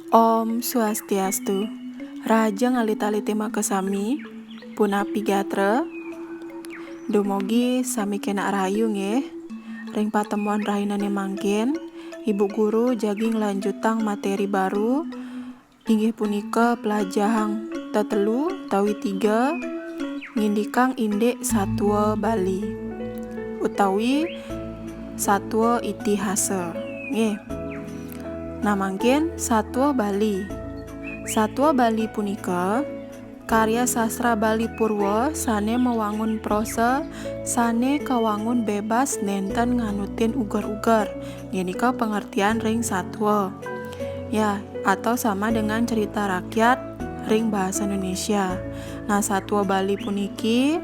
Om Swastiastu. Raja ngalita-liti makasami, punapi gatra, dumugi sami kena rayu nggih. Ring patemuan rahinane mangkin, Ibu Guru jagi nglanjutang materi baru, inggih punika pelajahang tetelu tawi 3 ngindikang indik satwa Bali utawi satwa itihasa nggih. Nah mangkin satwa Bali. Satwa Bali punika karya sastra Bali Purwa sane mewangun prosa sane kawangun bebas nenten nganutin ugar-ugar. Nika pengertian ring satwa. Ya, atau sama dengan cerita rakyat ring bahasa Indonesia. Nah, satwa Bali puniki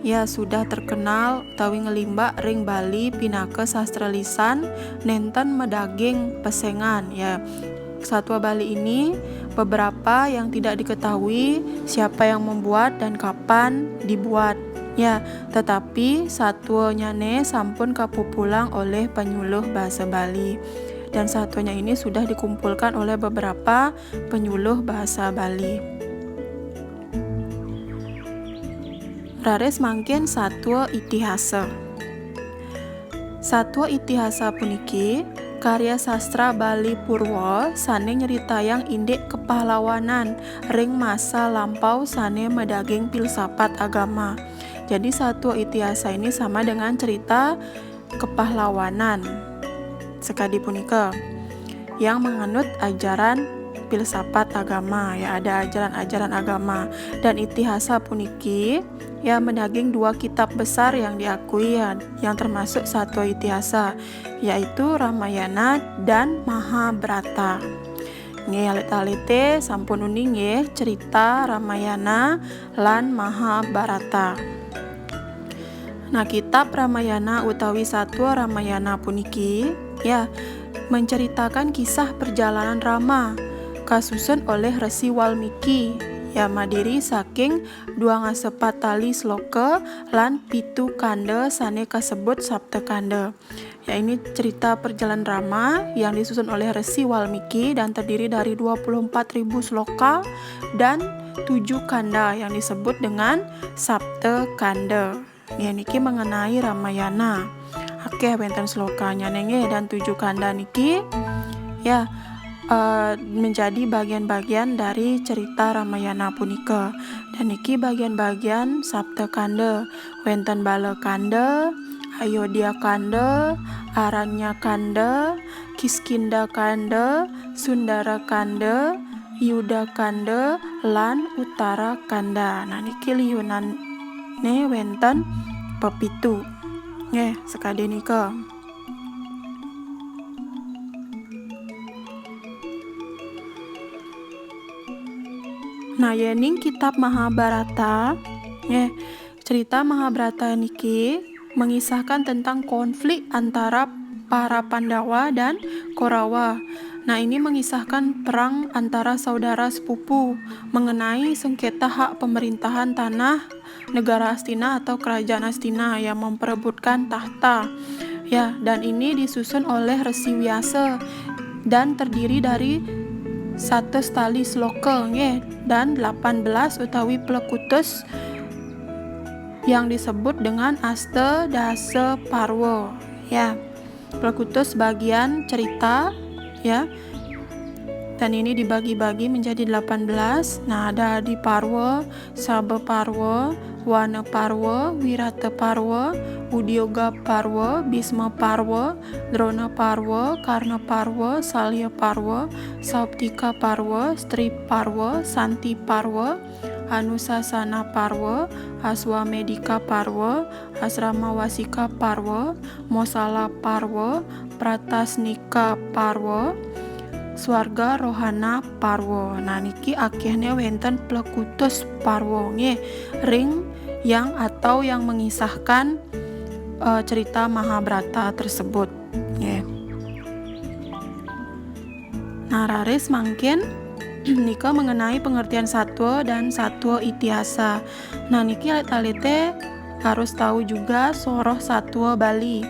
ya sudah terkenal utawi ngelimbak ring Bali pinaka sastra lisan nenten medaging pesengan ya. Satwa Bali ini beberapa yang tidak diketahui siapa yang membuat dan kapan dibuat ya, tetapi satwanya sampun kapupulang oleh penyuluh bahasa Bali dan satwanya ini sudah dikumpulkan oleh beberapa penyuluh bahasa Bali. Rares mangkin satwa itihasa. Satwa itihasa puniki karya sastra Bali Purwa sane nyeritayang indik kepahlawanan ring masa lampau sane medaging filsafat agama. Jadi satwa itihasa ini sama dengan cerita kepahlawanan sekadi punika yang menganut ajaran filsafat agama ya, ada ajaran-ajaran agama. Dan itihasa puniki ya medaging 2 kitab besar yang diakui ya, yang termasuk satwa itihasa, yaitu Ramayana dan Mahabharata. Nggih alit-alite sampun uning nggih cerita Ramayana lan Mahabharata. Nah, kitab Ramayana utawi satwa Ramayana puniki ya menceritakan kisah perjalanan Rama kasusun oleh Resi Walmiki ya madiri saking 2 tali sloka lan 7 kanda sane kasebut Sapta Kanda. Ya ini cerita perjalanan Rama yang disusun oleh Resi Walmiki dan terdiri dari 24.000 sloka dan 7 kanda yang disebut dengan Sapta Kanda. Ya niki mengenai Ramayana. Oke, benten slokanya nenge dan 7 kanda niki ya menjadi bagian-bagian dari cerita Ramayana punika. Dan niki bagian-bagian Sapta Kanda. Wenten Bala Kanda, Ayodhya Kanda, Aranya Kanda, Kiskinda Kanda, Sundara Kanda, Yuda Kanda, lan Utara Kanda. Nah niki liyunan wenten pepitu. Nggih, sekade nika. Nah, yening kitab Mahabharata, cerita Mahabharata niki mengisahkan tentang konflik antara para Pandawa dan Korawa. Nah, ini mengisahkan perang antara saudara sepupu mengenai sengketa hak pemerintahan tanah negara Astina atau kerajaan Astina yang memperebutkan tahta. Ya, dan ini disusun oleh Resi Vyasa dan terdiri dari 1 tali sloka dan 18 utawi plekutus yang disebut dengan Asta Dasa Parwa ya. Plekutus bagian cerita ya. Dan ini dibagi-bagi menjadi 18. Nah, ada Adi Parwa, Sabha Parwa, Wana Parwa, Wirata Parwa, Udyoga Parwa, Bisma Parwa, Drona Parwa, Karna Parwa, Salya Parwa, Sauptika Parwa, Stri Parwa, Santi Parwa, Anusasana Parwa, Aswamedika Parwa, Asramawasika Parwa, Mosala Parwa, Pratasnika Parwa, Swarga Rohana Parwa. Nah niki akhirnya wenten plekutus Parwa ring yang atau yang mengisahkan cerita Mahabharata tersebut. Nah raris mangkin nika mengenai pengertian satwa dan satwa itihasa. Nah niki alit-alite harus tahu juga soroh satwa Bali.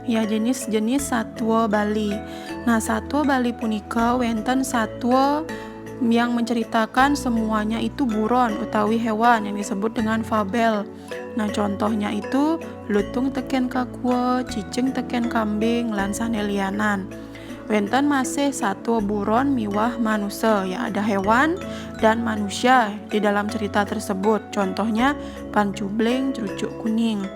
ya jenis-jenis satwa Bali. Nah, satwa Bali punika wenten satwa yang menceritakan semuanya itu buron utawi hewan yang disebut dengan fabel. Nah, contohnya itu lutung teken kakua, cicing teken kambing, lan sane lianan. Wenten masih satwa buron miwah manusia, ya ada hewan dan manusia di dalam cerita tersebut. Contohnya pancubling, cucuk kuning.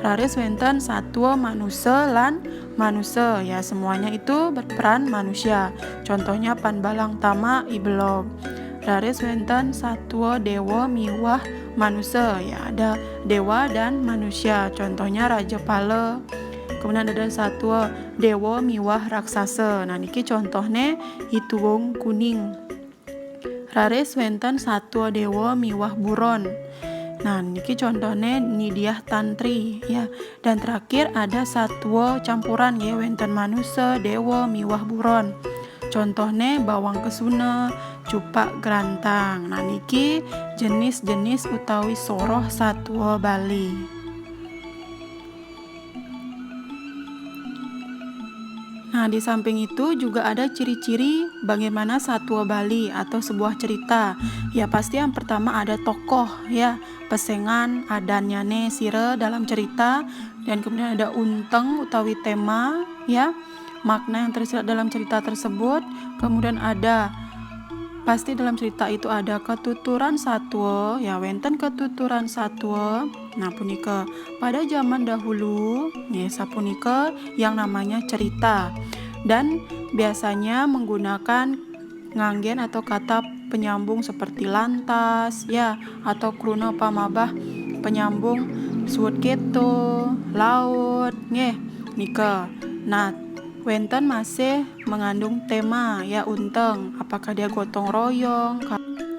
Raris wenten satwa manusia lan manusia, ya semuanya itu berperan manusia. Contohnya panbalang tama ibelog. Raris wenten satwa dewa miwah manusia, ya ada dewa dan manusia. Contohnya Raja Pala. Kemudian ada satwa dewa miwah raksasa. Nah, niki contohnya hituwung kuning. Raris wenten satwa dewa miwah buron. Nah, niki contohnya Nidiah Tantri ya. Dan terakhir ada satwa campuran ya, wenten manusia, dewa miwah buron. Contohnya bawang kesuna, cupak gerantang. Nah, niki jenis-jenis utawi soroh satwa Bali. Nah, di samping itu juga ada ciri-ciri bagaimana satwa Bali atau sebuah cerita. Ya, pasti yang pertama ada tokoh ya, pesengan, adannya sire dalam cerita, dan kemudian ada unteng utawi tema ya, makna yang tersirat dalam cerita tersebut. Kemudian ada pasti dalam cerita itu ada ketuturan satwa, ya wenten ketuturan satwa. Nah, punika pada zaman dahulu ya sapunika yang namanya cerita, dan biasanya menggunakan nganggen atau kata penyambung seperti lantas ya, atau kruna pamabah penyambung suwut keto, laut nggih nika. Nah, wenten masih mengandung tema ya unteng, apakah dia gotong royong,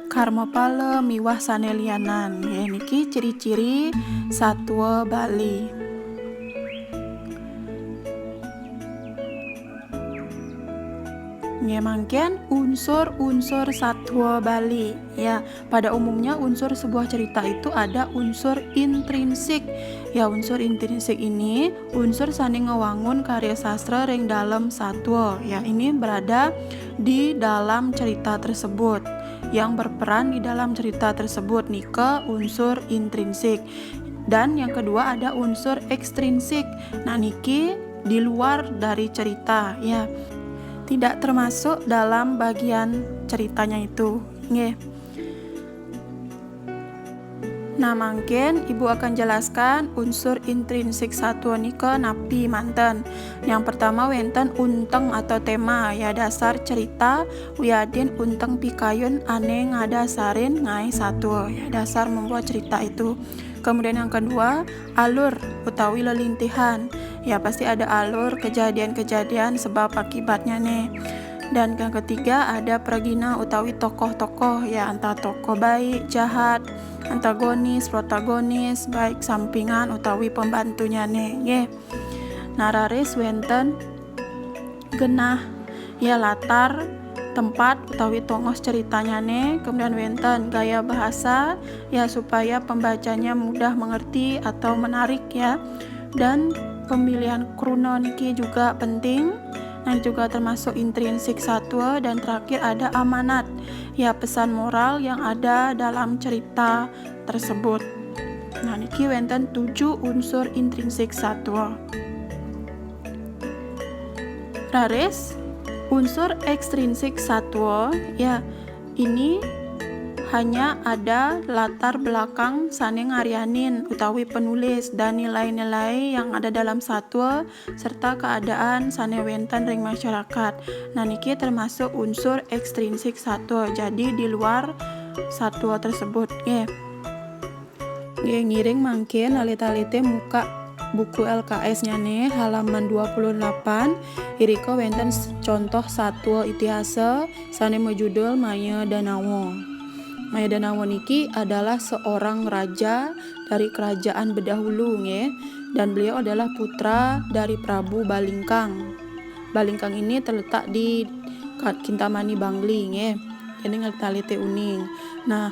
karma pala miwah sane lianan. Ya, niki ciri-ciri satwa Bali. Ya, mangken unsur-unsur satwa Bali. Ya, pada umumnya unsur sebuah cerita itu ada unsur intrinsik. Ya, unsur intrinsik ini unsur sane ngewangun karya sastra ring dalam satwa. Ya, ini berada di dalam cerita tersebut. Yang berperan di dalam cerita tersebut nika unsur intrinsik. Dan yang kedua ada unsur ekstrinsik. Nah, niki di luar dari cerita ya, tidak termasuk dalam bagian ceritanya itu nggih. Nah, mungkin ibu akan jelaskan unsur intrinsik satwa nika napi manten. Yang pertama wenten unteng atau tema ya, dasar cerita wiadin unteng pikayun ane ngadasarin ngai satwa ya, dasar membuat cerita itu. Kemudian yang kedua alur utawi lelintihan ya, pasti ada alur kejadian-kejadian sebab akibatnya nih. Dan yang ketiga ada pragina utawi tokoh-tokoh ya, antara tokoh baik, jahat, antagonis, protagonis, baik sampingan utawi pembantunya nih. Nah, raris wenten genah ya, latar tempat utawi tongos ceritanya nih. Kemudian wenten gaya bahasa ya, supaya pembacanya mudah mengerti atau menarik ya. Dan pemilihan kruna niki juga penting. Nah, juga termasuk intrinsik satwa. Dan terakhir ada amanat ya, pesan moral yang ada dalam cerita tersebut. Nah, niki wenten 7 unsur intrinsik satwa. Raris unsur ekstrinsik satwa ya, ini hanya ada latar belakang sane ngarianin utawi penulis dan nilai-nilai yang ada dalam satwa serta keadaan sane wenten ring masyarakat. Nah, niki termasuk unsur ekstrinsik satwa, jadi di luar satwa tersebut ya. Ngiring mangkin alite-alite muka buku LKS-nya nih halaman 28. Iriko wenten contoh satwa itihasa sane majudul Maya Danawa. Maya Danawa niki adalah seorang raja dari kerajaan bedahulu nge, dan beliau adalah putra dari Prabu Balingkang. Balingkang ini terletak di Kintamani Bangli nge. Jadi ngalite uning. Nah,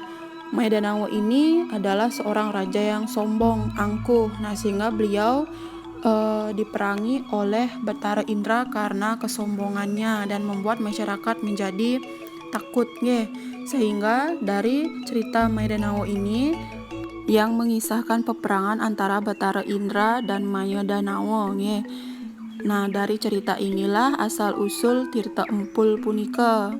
Maya Danawa ini adalah seorang raja yang sombong, angkuh. Nah, sehingga beliau diperangi oleh Betara Indra karena kesombongannya dan membuat masyarakat menjadi takut nge. Sehingga dari cerita Maya dan Nawa ini yang mengisahkan peperangan antara Betara Indra dan Maya dan Nawa nge. Nah, dari cerita inilah asal usul Tirta Empul punika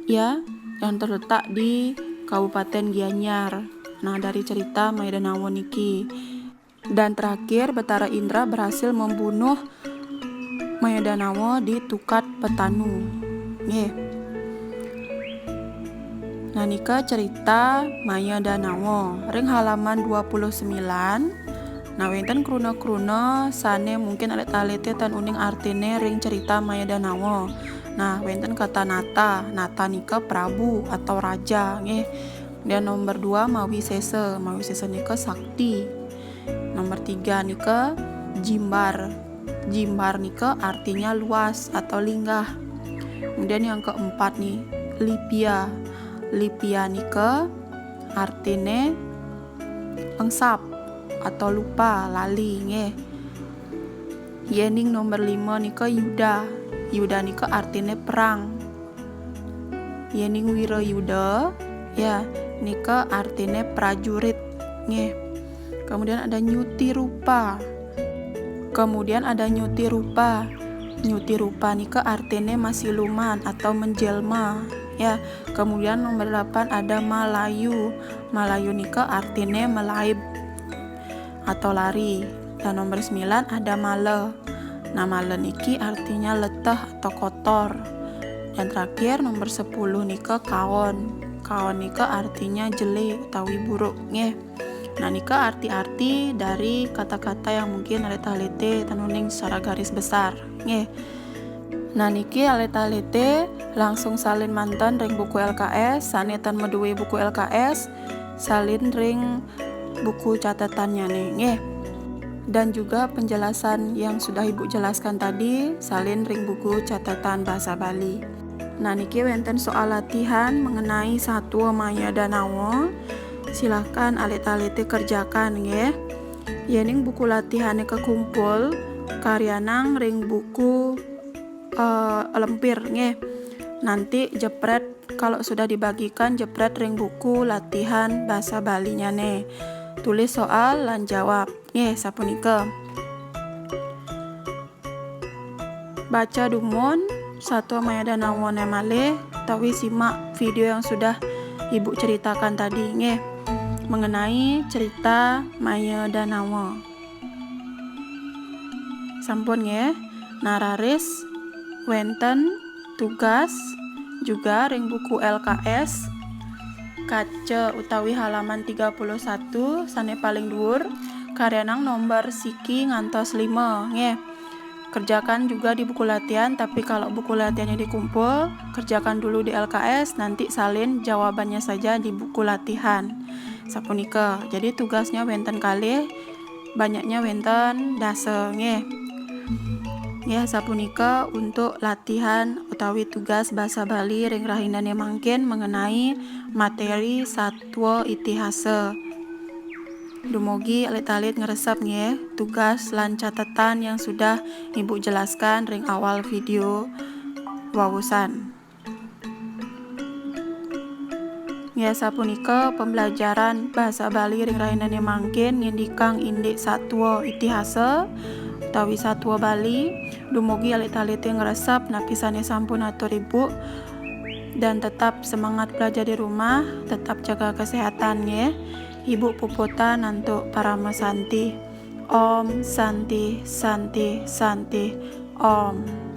ya, yang terletak di Kabupaten Gianyar. Nah, dari cerita Maya dan Nawa niki. Dan terakhir Betara Indra berhasil membunuh Maya dan Nawa di Tukat Petanu. Nah, nika cerita Maya dan Nawa ring halaman 29. Nah, wenten kruna-kruna sane mungkin alit-alite tan uning artine ring cerita Maya dan Nawa. Nah, wenten kata nata nika Prabu atau raja nggih. Dan nomor 2 Mawisesa nika sakti. Nomor 3 nika Jimbar nika artinya luas atau linggah. Kemudian yang keempat nih Lipia nika artinya engsap atau lupa, lali nge. Yening nomor 5 nika Yuda nika artinya perang. Yening Wirayuda ya nika artinya prajurit nge. Kemudian ada Nyuti Rupa nika artinya masiluman atau menjelma ya. Kemudian nomor 8 ada Malayu nika artinya melaib atau lari. Dan nomor 9 ada Male. Nah, Male niki artinya letah atau kotor. Dan terakhir nomor 10 nika Kawon nika artinya jelek utawi buruk nge. Nah, nika arti-arti dari kata-kata yang mungkin alete-alete tanuning secara garis besar nge. Nah, niki alete-alete langsung salin mantan ring buku LKS, sanetan meduwe buku LKS, salin ring buku catatannya nih nge. Dan juga penjelasan yang sudah Ibu jelaskan tadi salin ring buku catatan bahasa Bali. Nah, niki wenten soal latihan mengenai Satwa Maya dan Nawa. Silahkan alit-alite kerjakan nge. Yening buku latihannya kekumpul karyanang ring buku lempir nge. Nanti jepret kalau sudah dibagikan jepret ring buku latihan bahasa Balinya nih. Tulis soal lan jawab nge sapunika. Baca dumun Satwa Maya dan Nawa malih tawi simak video yang sudah Ibu ceritakan tadi nge mengenai cerita Maya dan Nawa. Sampun nge. Nararis wenten tugas juga ring buku LKS kaca utawi halaman 31 sane paling dhuwur karyanang nomor siki ngantos 5 nge. Kerjakan juga di buku latihan, tapi kalau buku latihannya dikumpul kerjakan dulu di LKS, nanti salin jawabannya saja di buku latihan sapunika. Jadi tugasnya wenten kalih, banyaknya wenten dase nge. Ya, sapunika untuk latihan utawi tugas bahasa Bali ring rahindane mangkin mengenai materi Satwa Itihasa. Dumugi alit-alit ngeresep nge tugas lan catatan yang sudah Ibu jelaskan ring awal video wawusan. Ya, sapunika pembelajaran bahasa Bali ring rahindane mangkin ngindikang indik Satwa Itihasa utawi Satwa Bali. Dumugi alit-alit ngeresep napisane sampun atur Ibu. Dan tetap semangat belajar di rumah, tetap jaga kesehatan ya. Ibu puputan untuk para mesanti. Om Santi Santi Santi Om.